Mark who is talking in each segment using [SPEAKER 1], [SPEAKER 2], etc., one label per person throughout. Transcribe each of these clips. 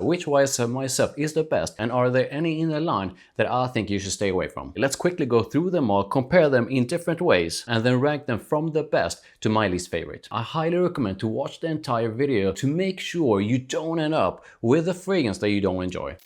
[SPEAKER 1] which YSL MYSLF is the best, and are there any in the line that I think you should stay away from. Let's quickly go through them all, compare them in different ways, and then rank them from the best to my least favorite. I highly recommend to watch the entire video to make sure you don't end up with a fragrance that you don't enjoy.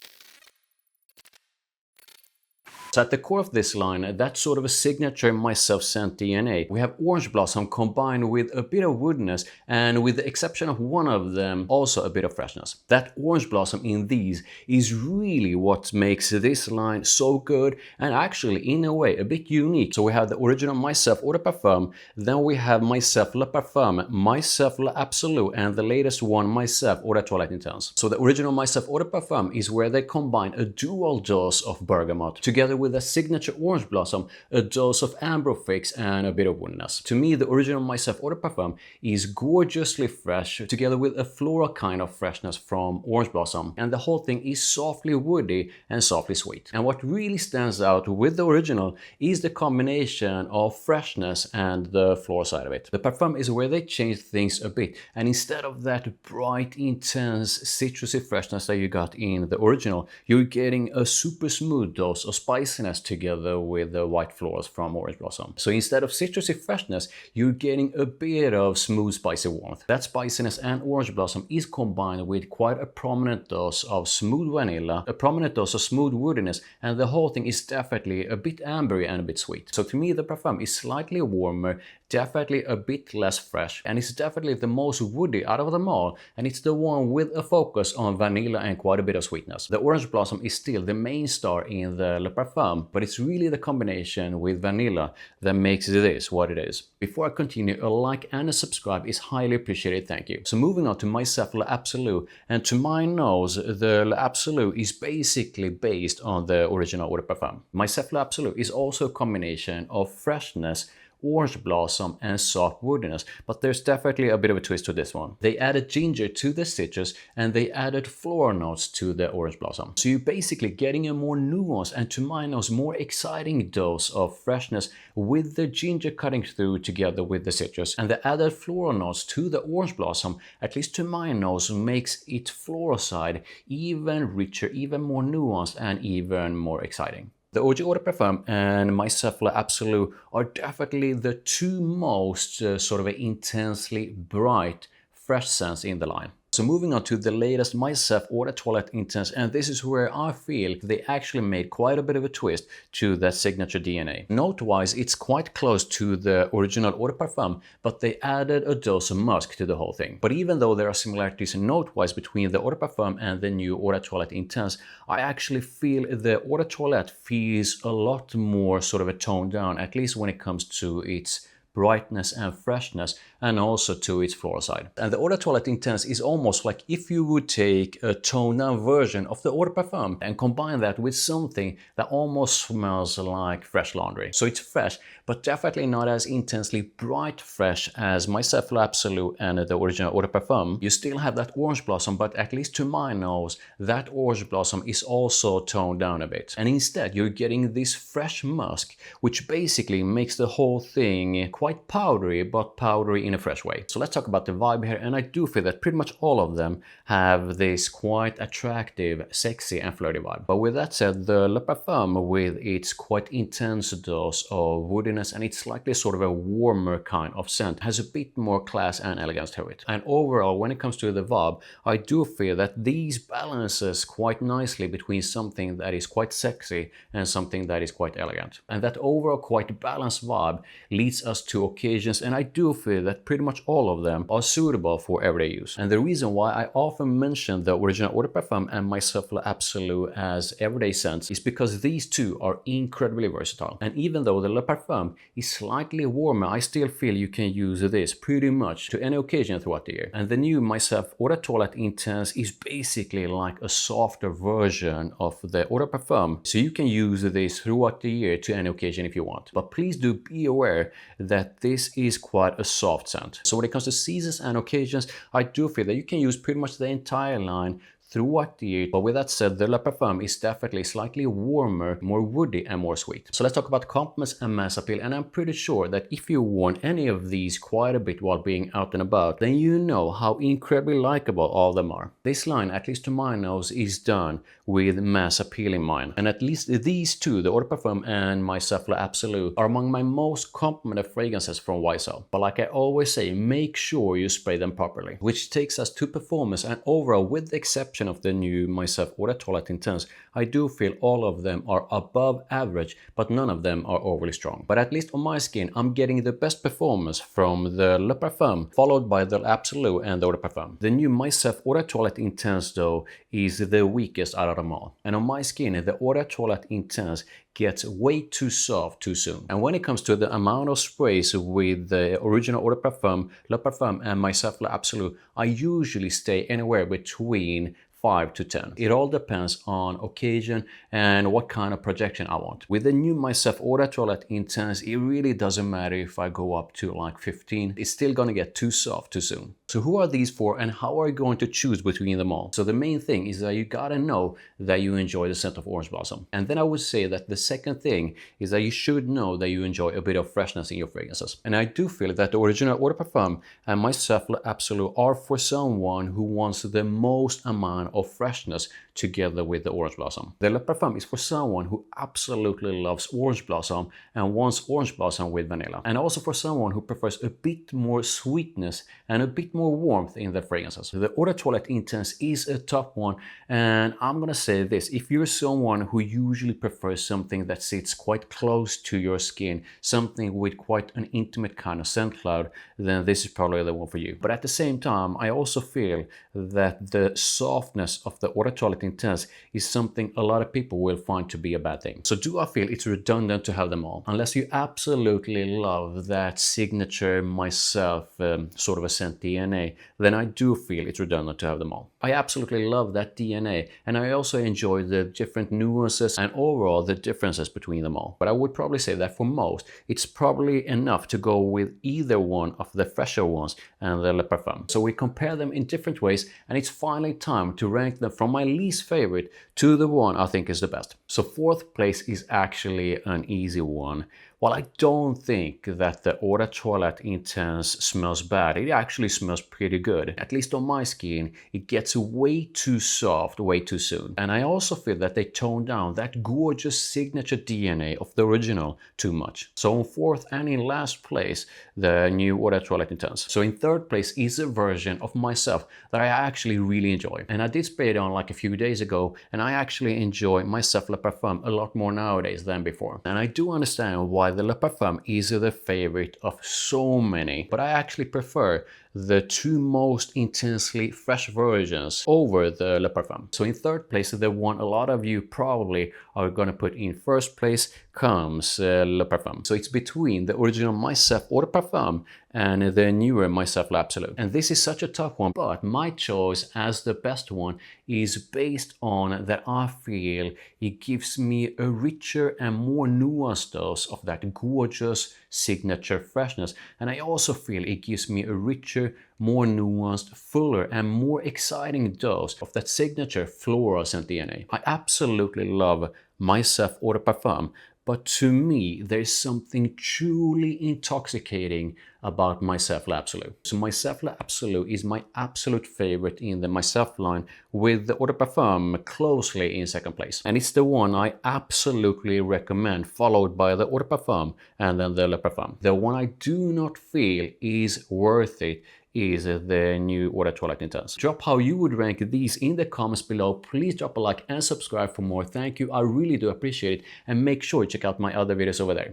[SPEAKER 1] So at the core of this line, that's sort of a signature MYSLF scent DNA. We have orange blossom combined with a bit of woodiness, and with the exception of one of them, also a bit of freshness. That orange blossom in these is really what makes this line so good, and actually in a way a bit unique. So we have the original MYSLF Eau de Parfum, then we have MYSLF Le Parfum, MYSLF L'Absolu, and the latest one, MYSLF Eau de Toilette Intense. So the original MYSLF Eau de Parfum is where they combine a dual dose of bergamot together with a signature orange blossom, a dose of amber fix, and a bit of woodiness. To me, the original MYSLF Eau de Parfum is gorgeously fresh together with a floral kind of freshness from orange blossom, and the whole thing is softly woody and softly sweet. And what really stands out with the original is the combination of freshness and the floral side of it. The Parfum is where they change things a bit, and instead of that bright, intense, citrusy freshness that you got in the original, you're getting a super smooth dose of spiciness together with the white florals from orange blossom. So instead of citrusy freshness, you're getting a bit of smooth, spicy warmth. That spiciness and orange blossom is combined with quite a prominent dose of smooth vanilla, a prominent dose of smooth woodiness, and the whole thing is definitely a bit ambery and a bit sweet. So to me, the Parfum is slightly warmer, definitely a bit less fresh, and it's definitely the most woody out of them all, and it's the one with a focus on vanilla and quite a bit of sweetness. The orange blossom is still the main star in the Le Parfum, but it's really the combination with vanilla that makes this what it is. Before I continue, a like and a subscribe is highly appreciated, thank you. So moving on to MYSLF L'Absolu, and to my nose, the L'Absolu is basically based on the original Eau de Parfum. MYSLF L'Absolu is also a combination of freshness, orange blossom, and soft woodiness, but there's definitely a bit of a twist to this one. They added ginger to the citrus, and they added floral notes to the orange blossom. So you're basically getting a more nuanced and, to my nose, more exciting dose of freshness with the ginger cutting through together with the citrus, and the added floral notes to the orange blossom, at least to my nose, makes its floral side even richer, even more nuanced, and even more exciting. The OG Eau de Parfum and MYSLF L'Absolu are definitely the two most sort of intensely bright, fresh scents in the line. So moving on to the latest MYSLF Eau de Toilette Intense, and this is where I feel they actually made quite a bit of a twist to that signature DNA. Note-wise, it's quite close to the original Eau de Parfum, but they added a dose of musk to the whole thing. But even though there are similarities note-wise between the Eau de Parfum and the new Eau de Toilette Intense, I actually feel the Eau de Toilette feels a lot more sort of a toned down, at least when it comes to its brightness and freshness, and also to its floral side. And the Eau de Toilette Intense is almost like if you would take a toned down version of the Eau de Parfum and combine that with something that almost smells like fresh laundry. So it's fresh, but definitely not as intensely bright fresh as MYSLF L'Absolu and the original Eau de Parfum. You still have that orange blossom, but at least to my nose, that orange blossom is also toned down a bit. And instead, you're getting this fresh musk, which basically makes the whole thing quite powdery, but powdery in a fresh way. So let's talk about the vibe here, and I do feel that pretty much all of them have this quite attractive, sexy, and flirty vibe. But with that said, the Le Parfum, with its quite intense dose of woodiness and it's slightly sort of a warmer kind of scent, has a bit more class and elegance to it. And overall, when it comes to the vibe, I do feel that these balances quite nicely between something that is quite sexy and something that is quite elegant. And that overall quite balanced vibe leads us to occasions, and I do feel that pretty much all of them are suitable for everyday use. And the reason why I often mention the original Eau de Parfum and MYSLF L'Absolu as everyday scents is because these two are incredibly versatile. And even though the Le Parfum is slightly warmer, I still feel you can use this pretty much to any occasion throughout the year. And the new MYSLF Eau de Toilette Intense is basically like a softer version of the Eau de Parfum, so you can use this throughout the year to any occasion if you want. But please do be aware that this is quite a soft scent. So when it comes to seasons and occasions, I do feel that you can use pretty much the entire line throughout the year. But with that said, the Le Parfum is definitely slightly warmer, more woody and more sweet. So let's talk about compliments and mass appeal, and I'm pretty sure that if you worn any of these quite a bit while being out and about, then you know how incredibly likable all of them are. This line, at least to my nose, is done with mass appeal in mind, and at least these two, the Eau de Parfum and MYSLF L'Absolu, are among my most complimented fragrances from YSL. But like I always say, make sure you spray them properly. Which takes us to performance, and overall, with the exception of the new MYSLF Eau de Toilette Intense, I do feel all of them are above average, but none of them are overly strong. But at least on my skin, I'm getting the best performance from the Le Parfum, followed by the L'Absolu and the Eau de Parfum. The new MYSLF Eau de Toilette Intense though is the weakest out of them all. And on my skin, the Eau de Toilette Intense gets way too soft too soon. And when it comes to the amount of sprays with the original Eau de Parfum, Le Parfum and MYSLF L'Absolu, I usually stay anywhere between 5 to 10. It all depends on occasion and what kind of projection I want. With the new MYSLF Eau de Toilette Intense, it really doesn't matter if I go up to like 15. It's still gonna get too soft too soon. So who are these for and how are you going to choose between them all? So the main thing is that you gotta know that you enjoy the scent of orange blossom. And then I would say that the second thing is that you should know that you enjoy a bit of freshness in your fragrances. And I do feel that the original Eau de Parfum and MYSLF L'Absolu are for someone who wants the most amount of freshness together with the orange blossom. The Le Parfum is for someone who absolutely loves orange blossom and wants orange blossom with vanilla. And also for someone who prefers a bit more sweetness and a bit more warmth in their fragrances. The Eau de Toilette Intense is a top one, and I'm gonna say this: if you're someone who usually prefers something that sits quite close to your skin, something with quite an intimate kind of scent cloud, then this is probably the one for you. But at the same time, I also feel that the softness of the Eau de Toilette Intense is something a lot of people will find to be a bad thing. So do I feel it's redundant to have them all? Unless you absolutely love that signature MYSLF sort of a scent DNA, then I do feel it's redundant to have them all. I absolutely love that DNA, and I also enjoy the different nuances and overall the differences between them all. But I would probably say that for most, it's probably enough to go with either one of the fresher ones and the Le Parfum. So we compare them in different ways, and it's finally time to rank them from my least favorite to the one I think is the best. So fourth place is actually an easy one. While I don't think that the Eau de Toilette Intense smells bad, it actually smells pretty good. At least on my skin, it gets way too soft way too soon. And I also feel that they toned down that gorgeous signature DNA of the original too much. So on fourth and in last place, the new Eau de Toilette Intense. So in third place is a version of myself that I actually really enjoy. And I did spray it on like a few days ago, and I actually enjoy MYSLF Le Parfum a lot more nowadays than before. And I do understand why the Le Parfum is the favorite of so many, but I actually prefer the two most intensely fresh versions over the Le Parfum. So in third place, the one a lot of you probably are gonna put in first place comes Le Parfum. So it's between the original MYSLF Eau de Parfum and the newer MYSLF L'Absolu. And this is such a tough one, but my choice as the best one is based on that I feel it gives me a richer and more nuanced dose of that gorgeous signature freshness. And I also feel it gives me a richer, more nuanced, fuller and more exciting dose of that signature floral scent DNA. I absolutely love MYSLF Eau de Parfum, but to me, there's something truly intoxicating about MYSLF L'Absolu. So MYSLF L'Absolu is my absolute favorite in the MYSLF line, with the Eau de Parfum closely in second place. And it's the one I absolutely recommend, followed by the Eau de Parfum and then the Le Parfum. The one I do not feel is worth it is the new Eau de Toilette Intense. Drop how you would rank these in the comments below. Please drop a like and subscribe for more. Thank you, I really do appreciate it, and make sure you check out my other videos over there.